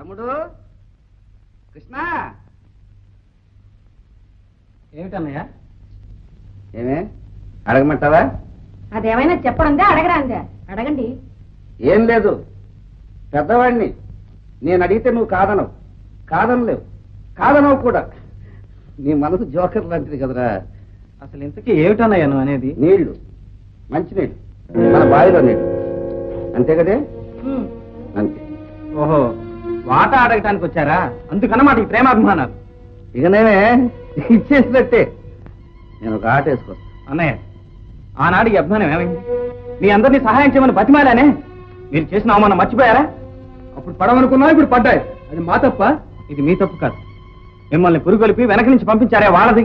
తమ్ముడు కృష్ణ. ఏమిటన్నయ్యా? ఏమే అడగమంటావా? అదేమైనా చెప్పడందే అడగరాందే? అడగండి. ఏం లేదు, పెద్దవాడిని. నేను అడిగితే నువ్వు కాదనవు, కాదనలేవు, కాదనవు కూడా. నీ మనసు జోకర్ లాంటిది కదరా. అసలు ఇంతకీ ఏమిటన్నయ్యా నువ్వు అనేది? నీళ్లు, మంచినీళ్ళు, మన బావిలో నీళ్లు, అంతే కదే? అంతే. ఓహో, వాటా అడగటానికి వచ్చారా? అందుకన్నమాట ఈ ప్రేమాభిమానాలు. ఇక నేనే ఇచ్చేసినట్టే. నేను ఒక ఆట వేసుకొస్తా. అన్నయ్య, ఆనాడు ఈ అభిమానం ఏమైంది? మీ అందరినీ సహాయం చేయమని బతిమాలానే. మీరు చేసిన అవమానం మర్చిపోయారా? అప్పుడు పడవనుకున్నా, ఇప్పుడు పడ్డాయి. అది మా తప్ప? ఇది మీ తప్పు కాదు. మిమ్మల్ని పురుగొలిపి వెనక నుంచి పంపించారే వాళ్ళది.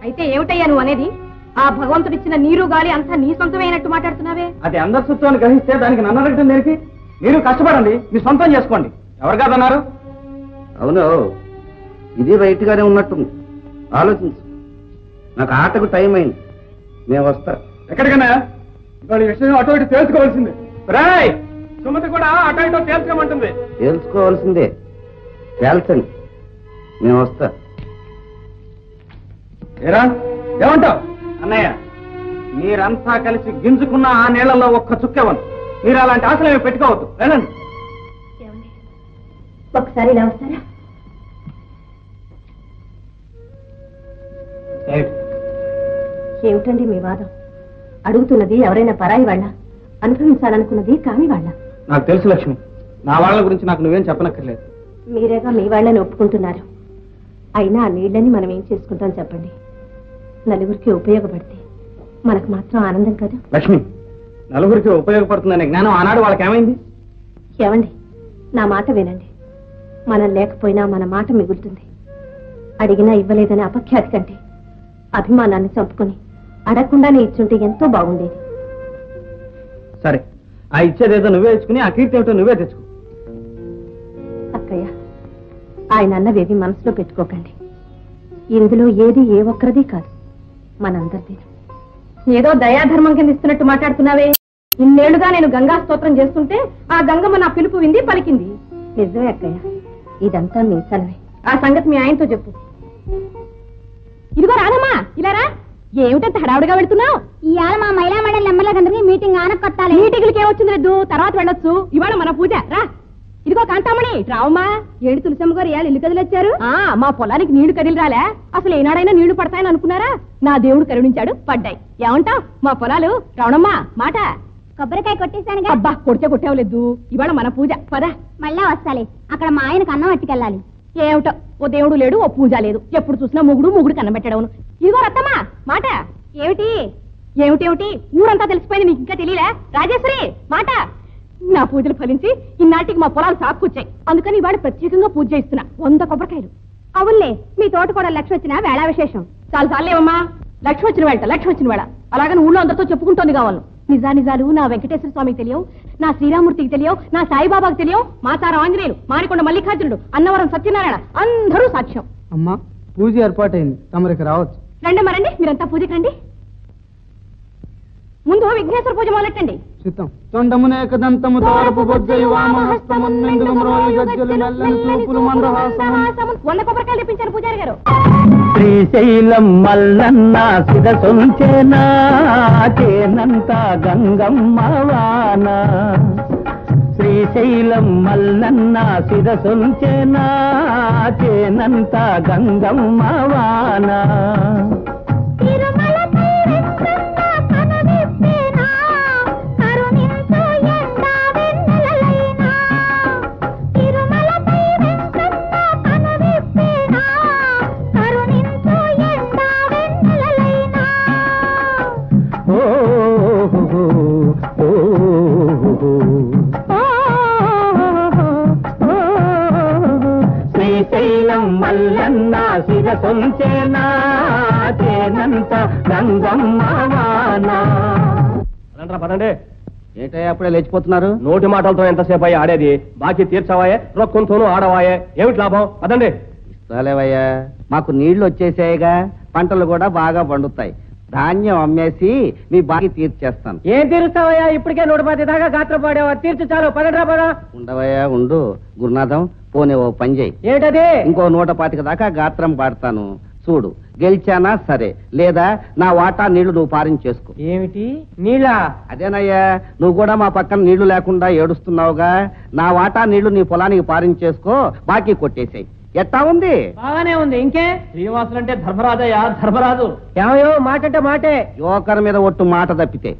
అయితే ఏమిటయ్యా నువ్వు అనేది? ఆ భగవంతుడిచ్చిన నీరు గాలి అంతా నీ సొంతమైనట్టు మాట్లాడుతున్నావే. అది అందరి సొత్తు గ్రహిస్తే దానికి నన్ను అడగటం దేనికి? మీరు కష్టపడండి, మీ సొంతం చేసుకోండి. ఎవరు కాదన్నారు? అవును, ఇది రైట్ గానే ఉన్నట్టుంది. ఆలోచించు. నాకు ఆటకు టైం అయింది, నేను వస్తా. ఎక్కడికన్నా? ఇవాళ విషయం అటు ఇటు తెలుసుకోవాల్సిందే. రాయ్, సుమతి కూడా అటు ఇటు తెలుసుకోమంటుంది. తెలుసుకోవాల్సిందే, తేల్చండి. నేను వస్తా. ఏరా, ఏమంటావు? అన్నయ్య, మీరంతా కలిసి గింజుకున్న ఆ నీళ్లలో ఒక్క చుక్కేవను. మీరు అలాంటి ఆశలు ఏమి పెట్టుకోవద్దు. వెళ్ళండి. ఒకసారి ఇలా వస్తారా? ఏమిటండి మీ వాదం? అడుగుతున్నది ఎవరైనా పరాయి వాళ్ళ, అనుభవించాలనుకున్నది కాని వాళ్ళ? నాకు తెలుసు లక్ష్మి, నా వాళ్ళ గురించి నాకు నువ్వేం చెప్పనక్కర్లేదు. మీరేగా మీ వాళ్ళని ఒప్పుకుంటున్నారు. అయినా ఆ నీళ్ళని మనం ఏం చేసుకుంటాం చెప్పండి? నలుగురికి ఉపయోగపడితే మనకు మాత్రం ఆనందం కదా. లక్ష్మి, నలుగురికి ఉపయోగపడుతుందనే జ్ఞానం ఆనాడు వాళ్ళకి ఏమైంది? ఏమండి, నా మాట వినండి. మనం లేకపోయినా మన మాట మిగులుతుంది. అడిగినా ఇవ్వలేదని అపఖ్యాతి కంటే అభిమానాన్ని చంపుకొని అడగకుండానే ఇచ్చుంటే ఎంతో బాగుండేది. సరే, ఆ ఇచ్చేదేదో నువ్వే ఇచ్చుకుని ఆ కీర్తి ఏమిటో నువ్వే తెచ్చుకో. అక్కయ్య, ఆయన అన్నవేవి మనసులో పెట్టుకోకండి. ఇందులో ఏది ఏ ఒక్కరిది కాదు, మనందరిది. ఏదో దయాధర్మం కింద ఇస్తున్నట్టు మాట్లాడుతున్నావే. ఇన్నేళ్లుగా నేను గంగా స్తోత్రం చేస్తుంటే ఆ గంగమ్మ నా పిలుపు వింది, పలికింది. నిజమే అక్కయ్య, ఇదంతా మీ సలవే. ఆ సంగతి మీ ఆయనతో చెప్పు. ఇదిగో రానమ్మా, ఇలారా. ఏమిటంత హడావుడిగా వెళ్తున్నావు? ఇవాళ మా మహిళా మండలి నెంబర్లందరికీ మీటింగ్ ఆనకొట్టాలి. మీటింగ్లకి ఏమొచ్చింది లేదు, తర్వాత వెళ్ళొచ్చు. ఇవాళ మన పూజ రా. ఇదిగో కాంతామణి, రావమ్మా. ఏడు తులసమ్మ గారు ఇవాళ ఇల్లు కదిలొచ్చారు. మా పొలానికి నీళ్లు కదిలి రాలే. అసలు ఏనాడైనా నీళ్లు పడతాయని అనుకున్నారా? నా దేవుడు కరుణించాడు, పడ్డాయి. ఏమంటావు? మా పొలాలు రావణమ్మా మాట. కొబ్బరికాయ కొట్టేశాను. అబ్బా, కొడితే కొట్టేవలేదు. ఇవాళ మన పూజ, పదా. మళ్ళా వస్తాలి. అక్కడ మా ఆయనకు అన్నం పట్టుకెళ్ళాలి. ఏమిటో, ఓ దేవుడు లేడు, ఓ పూజ లేదు. ఎప్పుడు చూసినా మొగుడు కన్నం పెట్టడవును. ఇదిగో రత్తమ్మా మాట. ఏమిటి ఏమిటేమిటి? ఊరంతా తెలిసిపోయింది, నీకు ఇంకా తెలియలే? రాజేశ్వరి మాట. నా పూజలు ఫలించి ఇన్నాటికి మా పొలాలు సాక్కుచ్చాయి. అందుకని ఇవాళ ప్రత్యేకంగా పూజ చేస్తున్నా. 100 కొబ్బరికాయలు. అవునులే, మీ తోట కూడా లక్ష్మి వచ్చిన వేళ విశేషం. చాలు చాలేవమ్మా. లక్ష్మి వచ్చిన వేళ, లక్ష్మి వచ్చిన వేళ అలాగని ఊళ్ళో అందరితో చెప్పుకుంటోంది కావాలి. నిజాలు నా వెంకటేశ్వర స్వామికి తెలియవు, నా శ్రీరామూర్తికి తెలియవు, నా సాయిబాబాకి తెలియవు, మాతారం ఆంజనేయులు, మానికొండ మల్లికార్జునుడు, అన్నవరం సత్యనారాయణ అందరూ సాక్ష్యం. అమ్మా, పూజ ఏర్పాటైంది, తమరికి రావచ్చు. రండి, మీరంతా పూజకి రండి. ముందు విఘ్నేశ్వర పూజ మొదలెట్టండి. చిత్తం. తొండమునేకదంతము తోరపు బొజ్జయు వామహస్తమున్నెందులు మ్రోలి గజ్జలు నల్లని చూపులు మందహాసము. 100 కొబ్బరికాయలు తెప్పించారు పూజారి గారు. శ్రీశైలం మల్లన్న శిరసొంచేనా చేనంత గంగమ్మ వాన. శ్రీశైలం మల్లన్న శిరసొంచేనా చేనంత గంగమ్మ వాన. శ్రీశైలం మల్లన్న శిరసొంచేనా చేనంత గంగమ్మ వాన. పదండి. ఏంటయ్యా అప్పుడే లేచిపోతున్నారు? నోటి మాటలతో ఎంతసేపు అయ్యి ఆడేది? బాకీ తీర్చవాయే, రొక్కంతోనూ ఆడవాయే. ఏమిటి లాభం? పదండి. రాలేవయ్యా, మాకు నీళ్లు వచ్చేసాయిగా, పంటలు కూడా బాగా పండుతాయి. ధాన్యం అమ్మేసి మీ బాకీ తీర్చేస్తాను. ఏం తీరుస్తావయ్యా? ఇప్పటికే 110 దాకా గాత్ర పాడావా? తీర్చు చాలు. పదండ్రా పదా. ఉండవయ్యా ఉండు. గురునాథం, పోనీ ఓ పని చేయి. ఏమిటది? ఇంకో 125 దాకా గాత్రం పాడతాను చూడు. గెలిచానా సరే, లేదా నా వాటా నీళ్లు నువ్వు పారించేసుకో. ఏమిటి నీళ్ళ? అదేనయ్యా, నువ్వు కూడా మా పక్కన నీళ్లు లేకుండా ఏడుస్తున్నావుగా. నా వాటా నీళ్లు నీ పొలానికి పారించేసుకో, బాకీ కొట్టేసాయి. ఎట్టా ఉంది? బాగానే ఉంది. ఇంకే శ్రీనివాసులు అంటే ధర్మరాజయ్యా, ధర్మరాజు. ఏమయ్యో మాట అంటే మాటే. జోకర్ మీద ఒట్టు మాట తప్పితే.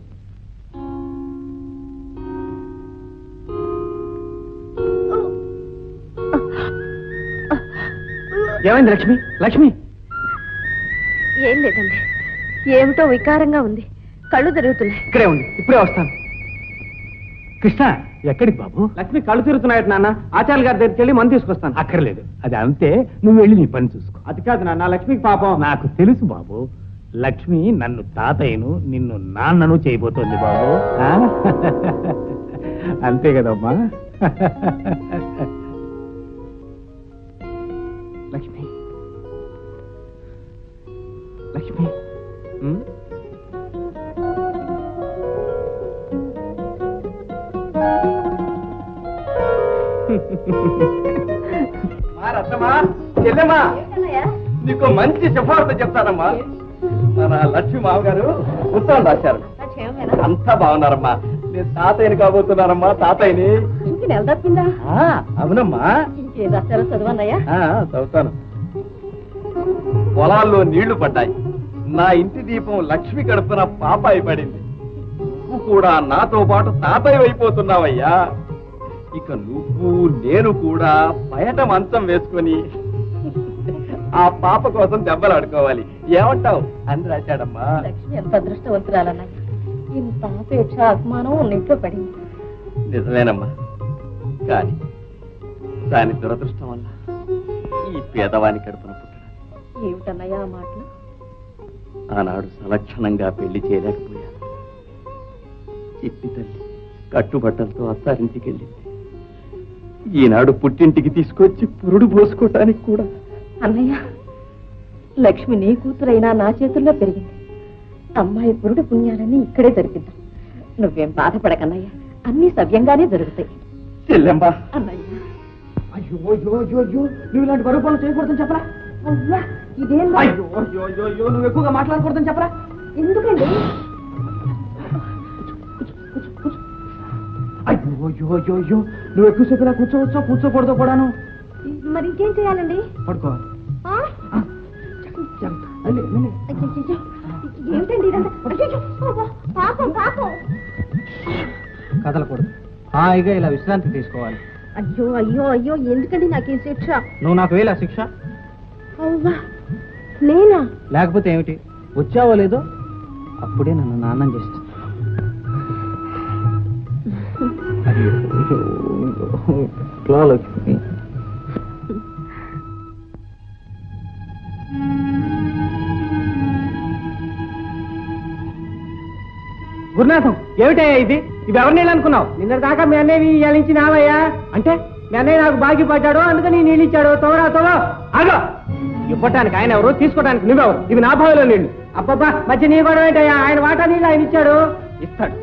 ఏమైంది లక్ష్మి? లక్ష్మి ఏం లేదండి, ఏమిటో వికారంగా ఉంది, కళ్ళు తిరుగుతున్నాయి. ఇక్కడే ఉంది, ఇప్పుడే వస్తాను. కృష్ణ ఎక్కడికి బాబు? లక్ష్మి కళ్ళు తిరుగుతున్నాయట నాన్న. ఆచార్య గారి దగ్గరికి వెళ్ళి మందు తీసుకొస్తాను. అక్కర్లేదు, అది అంతే. నువ్వు వెళ్ళి నీ పని చూసుకో. అది కాదు నాన్న, లక్ష్మికి పాపం. నాకు తెలుసు బాబు, లక్ష్మి నన్ను తాతయ్యను నిన్ను నాన్నను చేయబోతోంది బాబు. ఆ? అంతే కదమ్మా. లక్ష్మి లక్ష్మి రత్నమా, చెల్లెమ్మా, నీకు మంచి సిఫార్సు చెప్తానమ్మా. మన లక్ష్మి మామగారు ఉత్తరం రాశారు. అంతా బాగున్నారమ్మా. నేను తాతయ్యని కాబోతున్నారమ్మా, తాతయ్యని. నెల తప్పిందా? అవునమ్మా. ఇంకేం రాశారో చదవన్నయ్యా. చదువుతాను. పొలాల్లో నీళ్లు పడ్డాయి. నా ఇంటి దీపం లక్ష్మి గడుపున పాపాయి పడింది. నువ్వు కూడా నాతో పాటు తాతయ్య అయిపోతున్నావయ్యా. ఇక నువ్వు నేను కూడా బయట మంచం వేసుకొని ఆ పాప కోసం దెబ్బలు ఆడుకోవాలి. ఏమంటావు అని రాశాడమ్మా. లక్ష్మి ఎంత అదృష్టవంతురాలన్నయ్య, ఇంత అపేక్ష అభిమానం ఉన్నట్లో పడింది. నిజమేనమ్మా, కానీ దాని దురదృష్టం వల్ల ఈ పేదవాని కడుపున పుట్టడం. ఏమిటన్నయ్యా ఆ మాటలు? ఆనాడు సలక్షణంగా పెళ్లి చేయలేకపోయాను. చిట్టి తల్లి కట్టుబట్టలతో అత్తారింటికి వెళ్ళింది. ఈనాడు పుట్టింటికి తీసుకొచ్చి పురుడు పోసుకోవటానికి కూడా. అన్నయ్య, లక్ష్మి నీ కూతురైనా నా చేతుల్లో పెరిగింది. అమ్మాయి పురుడు పుణ్యాలని ఇక్కడే జరిపిద్దాం. నువ్వేం బాధపడకన్నయ్య, అన్ని సవ్యంగానే జరుగుతాయి. చెల్లెమ్మా, అన్నయ్య, అయ్యో అయ్యో అయ్యో అయ్యో, నువ్వు ఇలాంటి బరువు పనులు చేయకూడదని చెప్పరా? అయ్యా ఇదేం అయ్యో అయ్యో అయ్యో అయ్యో, నువ్వు ఎక్కువగా మాట్లాడకూడదని చెప్పరా? ఎందుకండి? అయ్యో అయ్యో అయ్యో అయ్యో, నువ్వు ఎక్కువసేపు ఇలా కూర్చోవచ్చో కూర్చోకూడదో కూడాను. మరి ఇంకేం చేయాలండి? పడుకోవాలి. ఏమిటండి ఇదంతా? అయ్యయ్యో, పాపం పాపం. కదలకూడదు, హాయిగా ఇలా విశ్రాంతి తీసుకోవాలి. అయ్యో అయ్యో అయ్యో, ఎందుకండి నాకు ఈ శిక్ష? నువ్వు నాకు వేలా శిక్ష? అవ్వా, నేనా? లేకపోతే ఏమిటి? వచ్చావో లేదో అప్పుడే నన్ను నాన్నం చేసేస్తా. లక్ష్మి, గురునాథం, ఏమిటయ్యా ఇది? ఇవి ఎవరు నీళ్ళు అనుకున్నావు? నిన్న దాకా మీ అన్నయ్య ఇయ్యాలించి నావయ్యా. అంటే మీ అన్నయ్య నాకు బాకీ పడ్డాడు, అందుకని నీళ్ళు ఇచ్చాడు. తోడా తోడా ఆగో. ఇవ్వటానికి ఆయన ఎవరు, తీసుకోవడానికి నువ్వెవరు? ఇవి నా బావిలో నీళ్లు. అబ్బబ్బా, మధ్య నీ గొడవ ఏంటయ్యా? ఆయన వాటా నీళ్ళు ఆయన ఇచ్చాడు. ఇస్తాడు,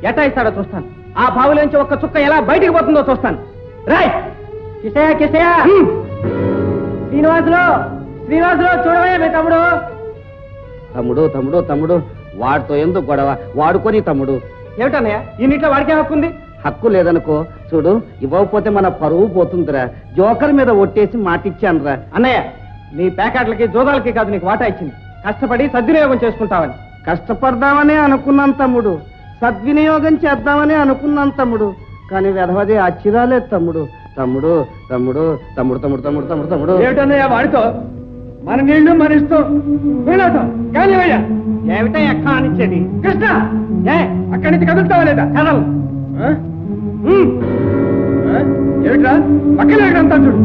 ఎట్టా ఇస్తాడో చూస్తాను. ఆ బావిలోంచి ఒక్క చుక్క ఎలా బయటికి పోతుందో చూస్తాను. రాయ్ కిసయా కిసయా. శ్రీనివాసులు శ్రీనివాసులు, చూడవయ్యా మీ తమ్ముడు. తమ్ముడు తమ్ముడు తమ్ముడు, వాడితో ఎందుకు గొడవ? వాడుకొని తమ్ముడు. ఏమిటన్నయ్య, ఈ నీటిలో వాడికే హక్కు ఉంది? హక్కు లేదనుకో. చూడు, ఇవ్వకపోతే మన పరువు పోతుందిరా. జోకర్ మీద ఒట్టేసి మాటిచ్చానురా. అన్నయ్య, నీ ప్యాకెట్లకి జోదాలకి కాదు నీకు వాటా ఇచ్చింది. కష్టపడి సద్వినియోగం చేసుకుంటావని. కష్టపడదామనే అనుకున్నాను తమ్ముడు, సద్వినియోగం చేద్దామని అనుకున్నాను తమ్ముడు. కానీ వెధవది అచ్చిరాలేదు తమ్ముడు. తమ్ముడు తమ్ముడు తమ్ముడు తమ్ముడు తమ్ముడు తమ్ముడు తమ్ముడు. ఏమిటన్నయ్య వాడితో? మన నీళ్లు మన ఇష్టం. వీళ్ళతో కానీ ఏమిటా ఎక్క అనిచ్చేది? కృష్ణ, ఏ అక్కడి నుంచి కదులుతావా లేదా? కదలు. ఏమిట్రా పక్కన అంతా చూడు.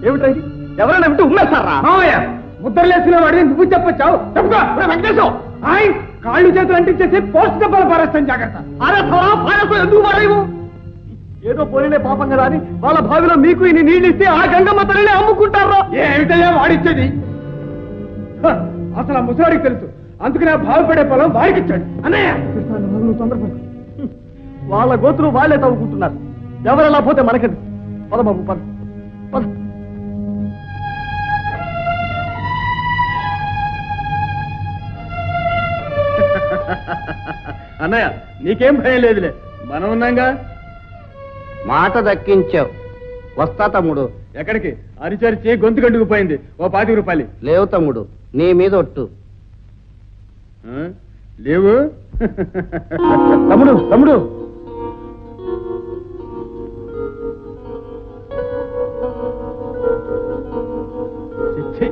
ఏమిటా ఇది? ఎవరైనా వింటూ ఉమ్మేస్తారా? ముద్రలేసిన వాడిని నువ్వు చెప్పొచ్చావు. చెప్పుకో వెంకటేశం. కాళ్ళు చేతులు అంటించేసి పోస్ట్ డబ్బాలు పారేస్తాను జాగ్రత్త. అరే ఎందుకు మారేవు? ఏదో పోలినే పాపం కదా అని వాళ్ళ బావిలో మీకు ఇన్ని నీళ్ళు ఇస్తే ఆ గంగమ్మ తల్లిని అమ్ముకుంటారా? ఏమిటయ్యా వాడిచ్చేది? అసలు ఆ ముసలాడికి తెలుసు, అందుకనే బావిపడే పొలం వాడికి ఇచ్చాడు. అన్నయ్య నువ్వు తొందరపడు. వాళ్ళ గోతులు వాళ్ళే తవ్వుకుంటున్నారు. ఎవరెలా పోతే మనకెందుకు? పద బాబు పద పద. అన్నయ్య నీకేం భయం లేదులే, మనం ఉన్నాగా. మాట దక్కించావు. వస్తా తమ్ముడు. ఎక్కడికి? అరిచరిచి గొంతు గంటుకుపోయింది. ఓ 25 రూపాయలు లేవు తమ్ముడు, నీ మీద ఒట్టు. లేవు. తమ్ముడు తమ్ముడు ఛీ.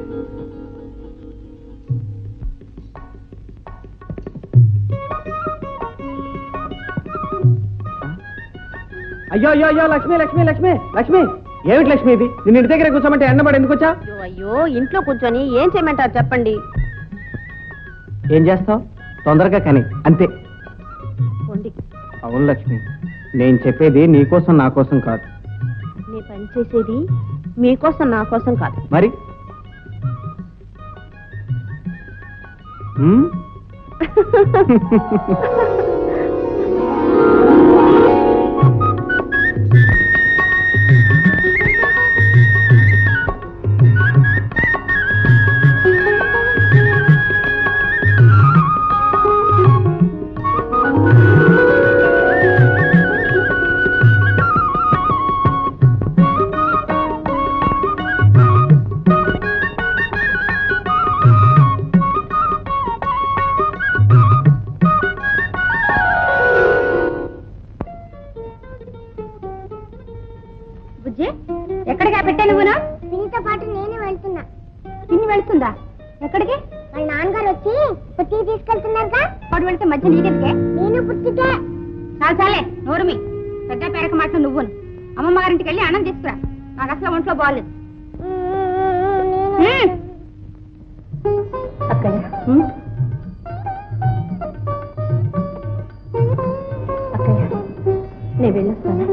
అయ్యో అయ్యో అయ్యో లక్ష్మి లక్ష్మి లక్ష్మి లక్ష్మి ఏమిటి లక్ష్మి ఇది? నిన్న ఇంటి దగ్గర కూర్చోమంటే ఎండబడి ఎందుకు వచ్చా? అయ్యో ఇంట్లో కూర్చొని ఏం చేయమంటారు చెప్పండి. ఏం చేస్తావు? తొందరగా కానీ అంతే. పోండి. అవును లక్ష్మి, నేను చెప్పేది నీకోసం నా కోసం కాదు. నీ పని చేసేది మీకోసం నా కోసం కాదు. మరి బుజ్జి ఎక్కడికి పెట్టా నువ్వునా? పిన్నితో పాటు నేనే వెళ్తున్నా. పిన్ని వెళ్తుందా? ఎక్కడికి? వాళ్ళ నాన్నగారు వచ్చి పుట్టికి తీసుకెళ్తున్నారుగా. వాడు వెళ్తే మధ్య నీకెందుకే? నేను పుట్టికే. చాలు చాలే నోరుమి. పెద్ద పేరక మాట నువ్వును. అమ్మమ్మ గారింటికి వెళ్ళి అన్నం తీసుకురా. నాకు అసలు ఒంట్లో బాగాలేదు. అక్కయ్య అక్కయ్య నేను వెళ్ళొస్తాను.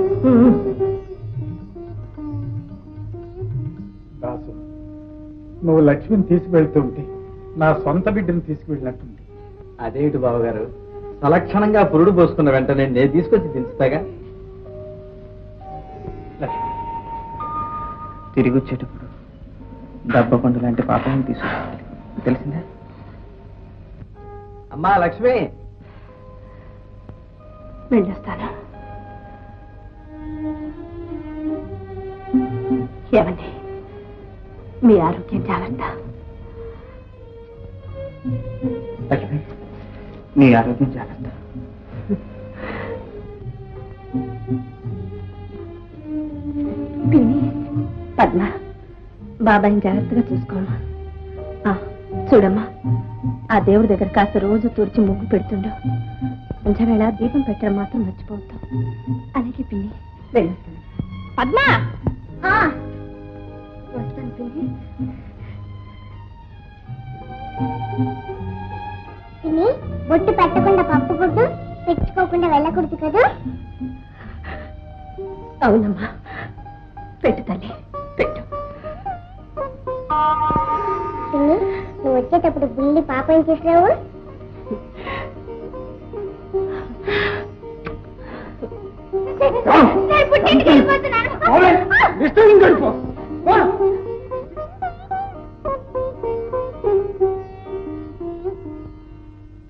దాసు, నువ్వు లక్ష్మిని తీసుకువెళ్తుంటే నా సొంత బిడ్డను తీసుకువెళ్ళినట్టుంది. అదేమిటి బావగారు, సలక్షణంగా పురుడు పోసుకున్న వెంటనే నేను తీసుకొచ్చి దించుతాగా. లక్ష్మి తిరిగి వచ్చేటప్పుడు డబ్బా పండు లాంటి పాపాన్ని తీసుకురావాలి, తెలిసిందా? అమ్మా లక్ష్మి, వెళ్ళొస్తాను. ఏమండి, మీ ఆరోగ్యం జాగ్రత్త. లక్ష్మి నీ ఆరోగ్యం జాగ్రత్త. పిన్ని, పద్మ, బాబాయిని జాగ్రత్తగా చూసుకోమ్మా. చూడమ్మా, ఆ దేవుడి దగ్గర కాస్త రోజు తుడిచి ముగ్గు పెడుతుండవు. కొంచెంవేళ దీపం పెట్టడం మాత్రం మర్చిపోతాం. అలాగే పిన్ని, వెళ్ళొస్తాను. పద్మ వస్తాను పిన్ని. పిన్ని బొట్టు పెట్టకుండా పప్పు గుడ్డు తెచ్చుకోకుండా వెళ్ళకూడదు కదా? అవునమ్మా, పెట్టు తల్లి, పెట్టు. పిన్ని నువ్వు వచ్చేటప్పుడు బుల్లి పాపని తీసుకురావు.